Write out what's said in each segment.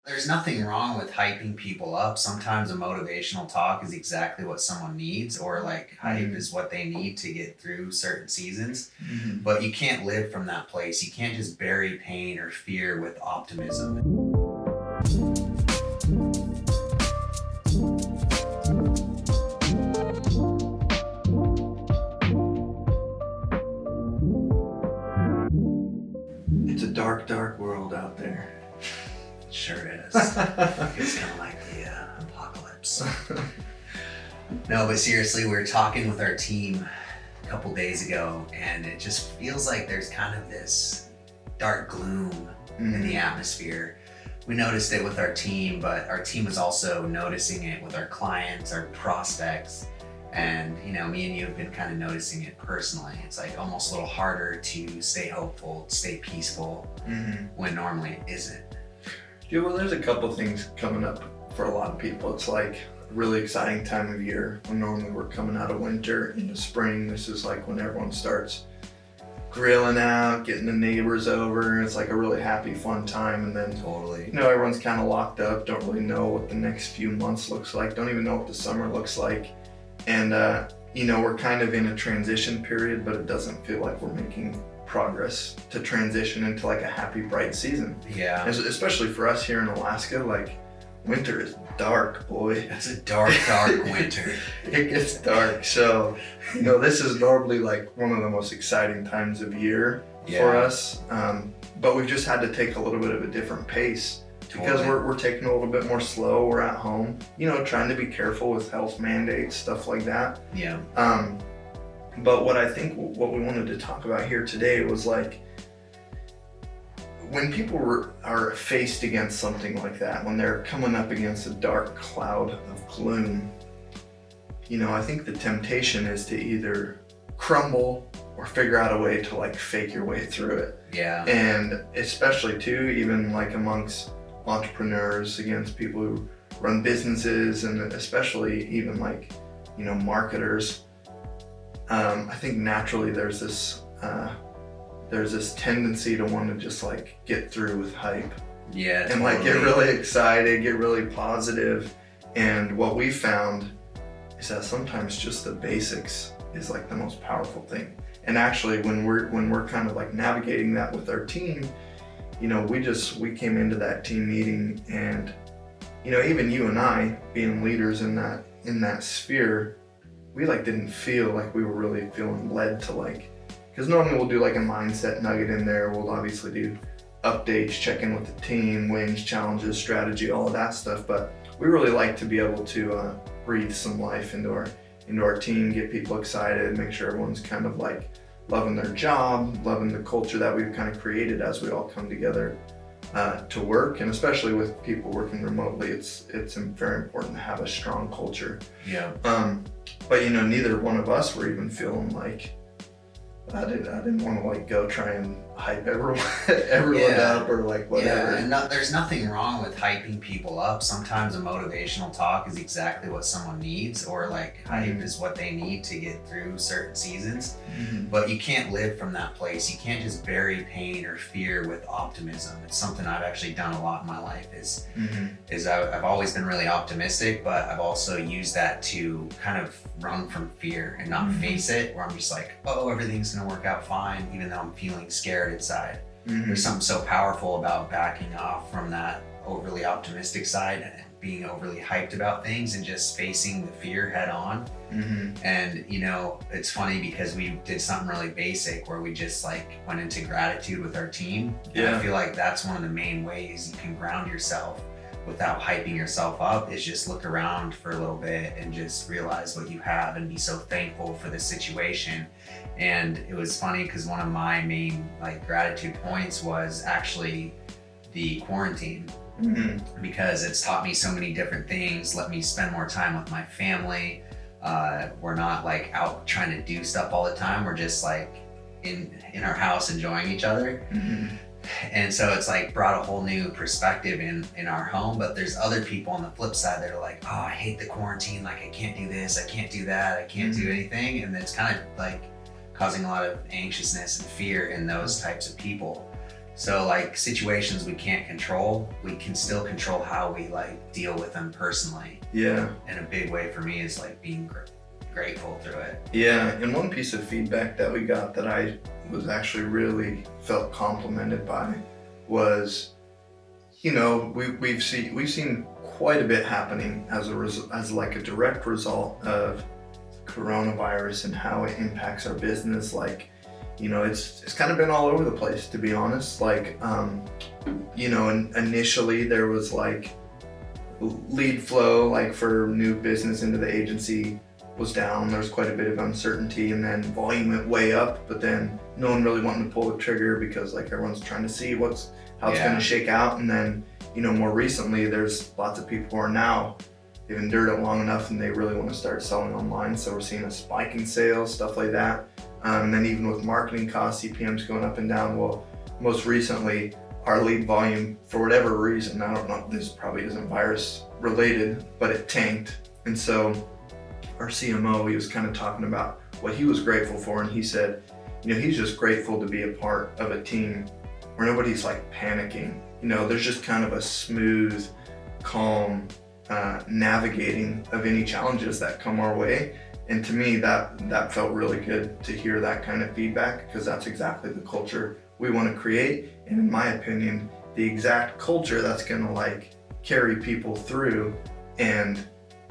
There's nothing wrong with hyping people up. Sometimes a motivational talk is exactly what someone needs, or like hype Mm. is what they need to get through certain seasons. Mhm. But you can't live from that place. You can't just bury pain or fear with optimism. It's a dark, dark world out there. It sure is. It's kind of like the apocalypse. No, but seriously, we were talking with our team a couple days ago, and it just feels like there's kind of this dark gloom in the atmosphere. We noticed it with our team, but our team was also noticing it with our clients, our prospects, and me and you have been kind of noticing it personally. It's like almost a little harder to stay hopeful, stay peaceful, when normally it isn't. Yeah, well, there's a couple things coming up for a lot of people. It's like a really exciting time of year when normally we're coming out of winter into spring. This is like when everyone starts grilling out, getting the neighbors over. It's like a really happy, fun time. And then, Totally. everyone's kind of locked up, don't really know what the next few months looks like, don't even know what the summer looks like. And, we're kind of in a transition period, but it doesn't feel like we're making progress to transition into like a happy, bright season. Yeah. Especially for us here in Alaska, like winter is dark, boy. It's a dark, dark winter. It gets dark. So, this is normally like one of the most exciting times of year for us. But we've just had to take a little bit of a different pace because we're taking a little bit more slow. We're at home, trying to be careful with health mandates, stuff like that. Yeah. But what I think what we wanted to talk about here today was like, when people are faced against something like that, when they're coming up against a dark cloud of gloom, I think the temptation is to either crumble or figure out a way to like fake your way through it. Yeah. And especially too, even like amongst entrepreneurs, against people who run businesses, and especially even like, marketers. I think naturally there's this tendency to want to just like get through with hype. Yeah, and like get really excited, get really positive. And what we found is that sometimes just the basics is like the most powerful thing. And actually when we're kind of like navigating that with our team, we came into that team meeting, and even you and I being leaders in that sphere, we like didn't feel like we were really feeling led to like, because normally we'll do like a mindset nugget in there. We'll obviously do updates, check in with the team, wins, challenges, strategy, all of that stuff. But we really like to be able to breathe some life into our team, get people excited, make sure everyone's kind of like loving their job, loving the culture that we've kind of created as we all come together to work. And especially with people working remotely, it's very important to have a strong culture. Yeah. But neither one of us were even feeling like I didn't want to like go try and hype everyone up or like whatever. Yeah, and there's nothing wrong with hyping people up. Sometimes a motivational talk is exactly what someone needs, or like hype is what they need to get through certain seasons. But you can't live from that place. You can't just bury pain or fear with optimism. It's something I've actually done a lot in my life is I've always been really optimistic, but I've also used that to kind of run from fear and not face it, where I'm just like, oh, everything's gonna work out fine, even though I'm feeling scared inside. There's something so powerful about backing off from that overly optimistic side and being overly hyped about things and just facing the fear head on. And it's funny because we did something really basic where we just like went into gratitude with our team. And I feel like that's one of the main ways you can ground yourself without hyping yourself up, is just look around for a little bit and just realize what you have and be so thankful for the situation. And it was funny because one of my main like gratitude points was actually the quarantine, because it's taught me so many different things, let me spend more time with my family. We're not like out trying to do stuff all the time. We're just like in our house enjoying each other. And so it's like brought a whole new perspective in our home. But there's other people on the flip side that are like, oh, I hate the quarantine. Like I can't do this, I can't do that, I can't do anything. And it's kind of like causing a lot of anxiousness and fear in those types of people. So like situations we can't control, we can still control how we like deal with them personally. Yeah. And a big way for me is like being grateful through it. Yeah, and one piece of feedback that we got that I was actually really felt complimented by was, you know, we've seen quite a bit happening as like a direct result of coronavirus and how it impacts our business. Like, you know, it's kind of been all over the place, to be honest. Like, you know, initially there was like lead flow, like for new business into the agency was down. There was quite a bit of uncertainty, and then volume went way up, but then no one really wanted to pull the trigger because like everyone's trying to see how it's going to shake out. And then, you know, more recently, there's lots of people who are now, they've endured it long enough and they really want to start selling online. So we're seeing a spike in sales, stuff like that. And then even with marketing costs, CPMs going up and down. Well, most recently, our lead volume, for whatever reason, I don't know, this probably isn't virus related, but it tanked. And so our CMO, he was kind of talking about what he was grateful for. And he said, you know, he's just grateful to be a part of a team where nobody's like panicking. You know, there's just kind of a smooth, calm navigating of any challenges that come our way. And to me, that felt really good to hear that kind of feedback, because that's exactly the culture we want to create. And in my opinion, the exact culture that's going to like carry people through and,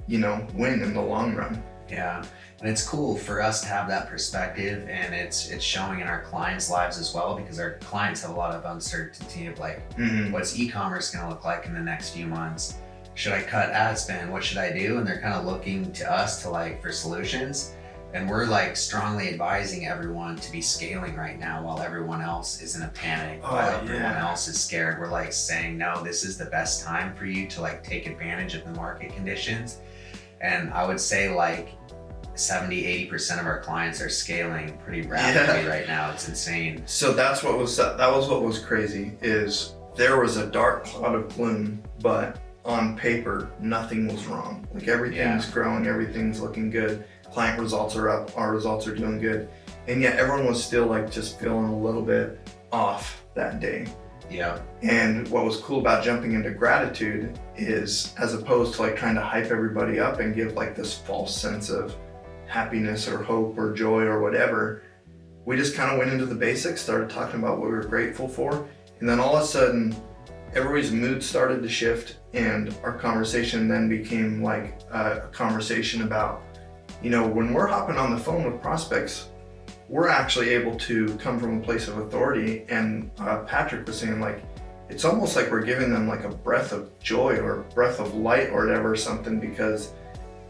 you know, win in the long run. Yeah. And it's cool for us to have that perspective, and it's showing in our clients' lives as well, because our clients have a lot of uncertainty of like, what's e-commerce going to look like in the next few months? Should I cut ad spend? What should I do? And they're kind of looking to us to like for solutions. And we're like strongly advising everyone to be scaling right now while everyone else is in a panic, while everyone else is scared. We're like saying, no, this is the best time for you to like take advantage of the market conditions. And I would say like 70-80% of our clients are scaling pretty rapidly right now. It's insane. So that was what was crazy, is there was a dark cloud of gloom, but on paper, nothing was wrong. Like everything's growing, everything's looking good. Client results are up, our results are doing good. And yet everyone was still like just feeling a little bit off that day. Yeah. And what was cool about jumping into gratitude is, as opposed to like trying to hype everybody up and give like this false sense of happiness or hope or joy or whatever, we just kind of went into the basics, started talking about what we were grateful for. And then all of a sudden, everybody's mood started to shift, and our conversation then became like a conversation about, you know, when we're hopping on the phone with prospects, we're actually able to come from a place of authority. And Patrick was saying like, it's almost like we're giving them like a breath of joy or a breath of light or whatever, or something, because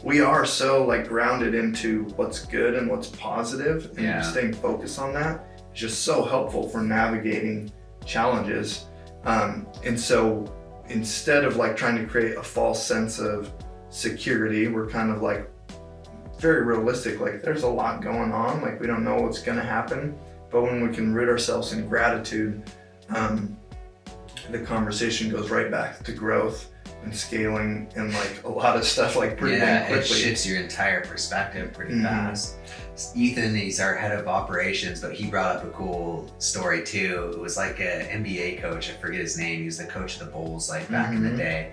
we are so like grounded into what's good and what's positive, and staying focused on that is just so helpful for navigating challenges. And so instead of like trying to create a false sense of security, we're kind of like very realistic. Like there's a lot going on, like we don't know what's going to happen, but when we can root ourselves in gratitude, the conversation goes right back to growth and scaling and like a lot of stuff like pretty quickly. It shifts your entire perspective pretty fast. Ethan, he's our head of operations, but he brought up a cool story too. It was like an NBA coach, I forget his name. He was the coach of the Bulls like back in the day.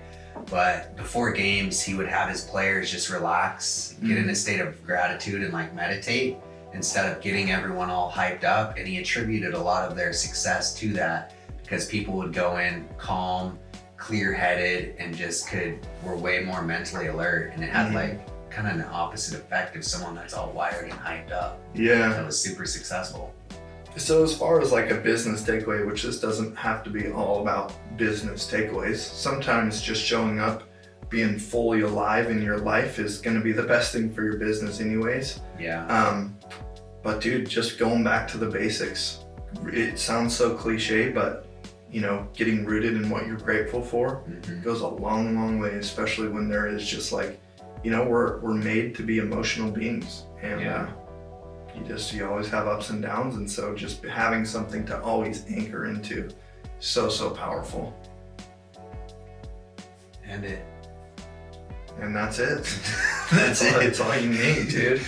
But before games, he would have his players just relax, get in a state of gratitude and like meditate instead of getting everyone all hyped up. And he attributed a lot of their success to that, because people would go in calm, clear-headed, and just were way more mentally alert. And it had like kind of an opposite effect of someone that's all wired and hyped up. Yeah. That was super successful. So as far as like a business takeaway, which this doesn't have to be all about business takeaways, sometimes just showing up, being fully alive in your life is going to be the best thing for your business anyways. Yeah. But dude, just going back to the basics. It sounds so cliche, but you know, getting rooted in what you're grateful for goes a long, long way, especially when there is just like, you know, we're made to be emotional beings, and you always have ups and downs, and so just having something to always anchor into, so powerful. And that's it. That's it. It's all you need, dude.